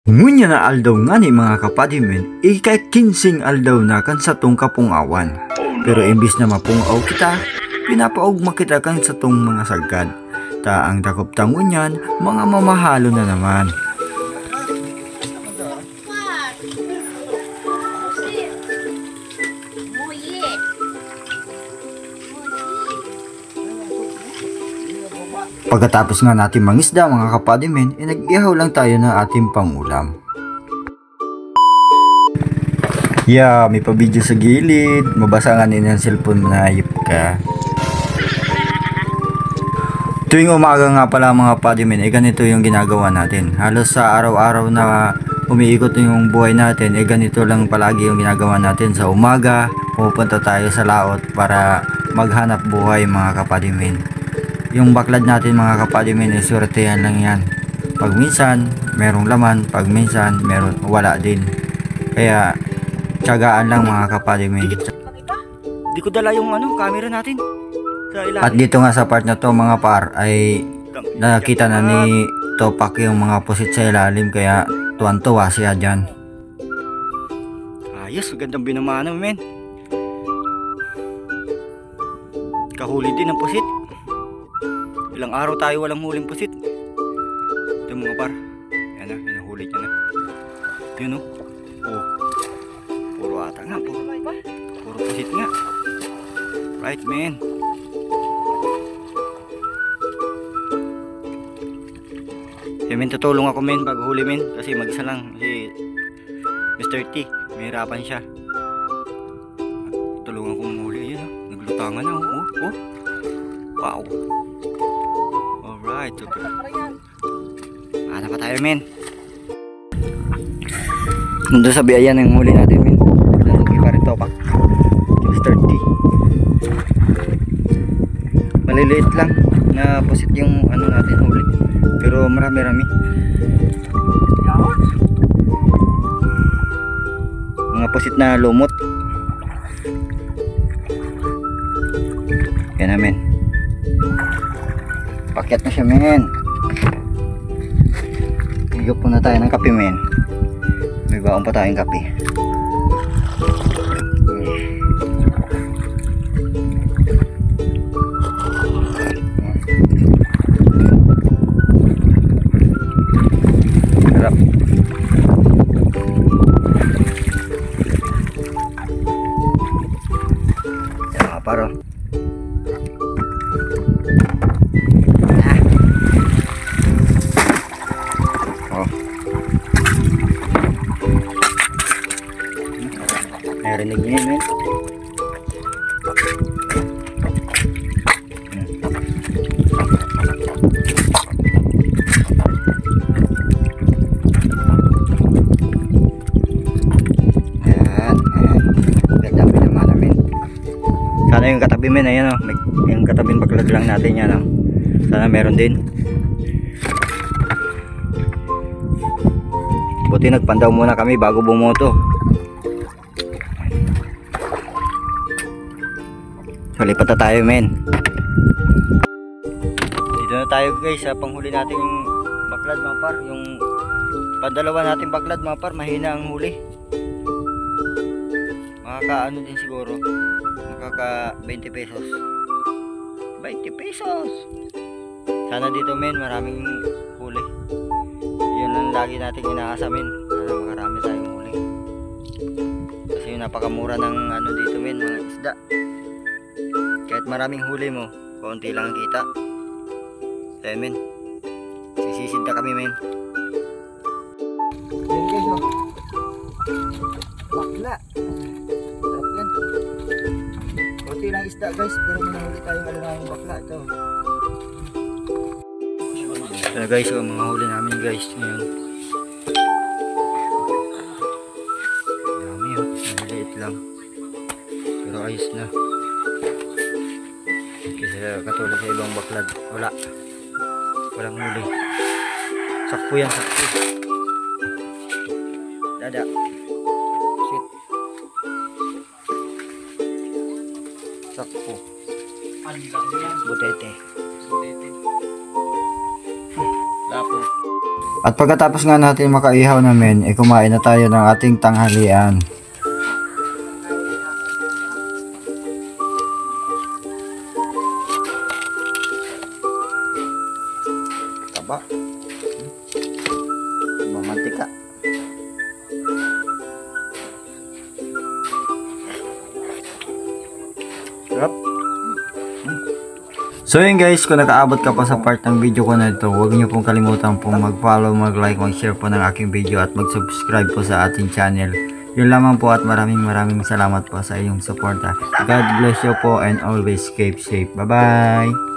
Ngunya na aldaw nga ni mga kapadimen, ikay 15 aldaw na kan sa tong kapungawan. Pero imbis na mapungaw kita, pinapaugma kita kan sa tong mga sagad. Ta ang dakop tangunyan, mga mamahalo na naman. Pagkatapos nga natin mangisda mga kapadimen, nag-ihaw lang tayo ng ating pangulam. May pa-video sa gilid, mabasa nga din ang cellphone na ayip ka. Tuwing umaga nga pala mga kapadimen, ganito yung ginagawa natin. Halos sa araw-araw na umiikot yung buhay natin, ganito lang palagi yung ginagawa natin. Sa umaga, pupunta tayo sa laot para maghanap buhay mga kapadimen. Yung baklad natin mga kapadimen, swertehan lang yan. Pag minsan, merong laman. Pag minsan, wala din. Kaya, tiyagaan lang mga kapadimen. Di ko dala yung camera natin. At dito nga sa part na to mga par, ay nakita na ni Topak yung mga pusit sa ilalim. Kaya, tuwan-tuwa siya dyan. Ayos, magandang binamano men. Kahuli din ang pusit. Ilang araw tayo walang huling pusit. Ito mga par. Yan na, hinahuli niya na. Yun o. Oh. Puro ata nga. Puro pusit nga. Right man. Men, tutulong ako men pag huli men. Kasi mag-isa lang. Si Mr. T. Mahirapan siya. Tulungan ko huli. Yun o. Naglutangan na o. Oh. Wow. Alright, super. Ano pa tayo men? Doon sa biyayan ang huli natin men. Nalugi pa rin Topak. Mr. T. Maliliit lang na pusit yung natin huli. Pero marami-rami. Mga pusit na lumot. Yan na men. Pakyat na siya men. Higop po na tayo ng kape men. May baon pa tayong kape. Sarap. Yan paro. Narinig niyo yun, men. Ayan. Ganda pinamana, men. Sana yung katabi, men. Ayan, oh. Yung katabing baklad lang natin yan, oh. Sana meron din. Buti nagpandaw muna kami bago bumoto. Lipat na tayo men. Dito na tayo guys sa panghuli nating baklad mga par. Yung pandalawa nating baklad mga par, mahina ang huli. Makakaano din siguro. Makaka 20 pesos. 20 pesos. Sana dito men maraming huli. Yun lang lagi nating inaasa men. Sana makarami tayong huli. Kasi napakamura ng dito men, mga isda. Kahit maraming huli mo, konti lang ang kita. Kaya men, sisisid na kami men. Yan guys oh. Bakla. Sarap yan. Konti lang isda guys, pero manahuli tayong alangang bakla ito. Kaya guys, mga huli namin guys ngayon. Dami oh, maliit lang. Pero ayos na. Kasi katulad sa ibang baklad, walang huli. Sakpo yan, sakpo. Dada. Shit. Sakpo. Butete. Lapo. At pagkatapos nga natin makaihaw namin, kumain na tayo ng ating tanghalian. Taba. Mamantika. Sarap. So yun guys, kung nakaabot ka pa sa part ng video ko na ito, huwag niyo pong kalimutan pong mag-follow, mag-like, mag-share po ng aking video at mag-subscribe po sa ating channel. Yun lamang po at maraming salamat po sa iyong suporta. God bless you po and always keep safe. Bye bye!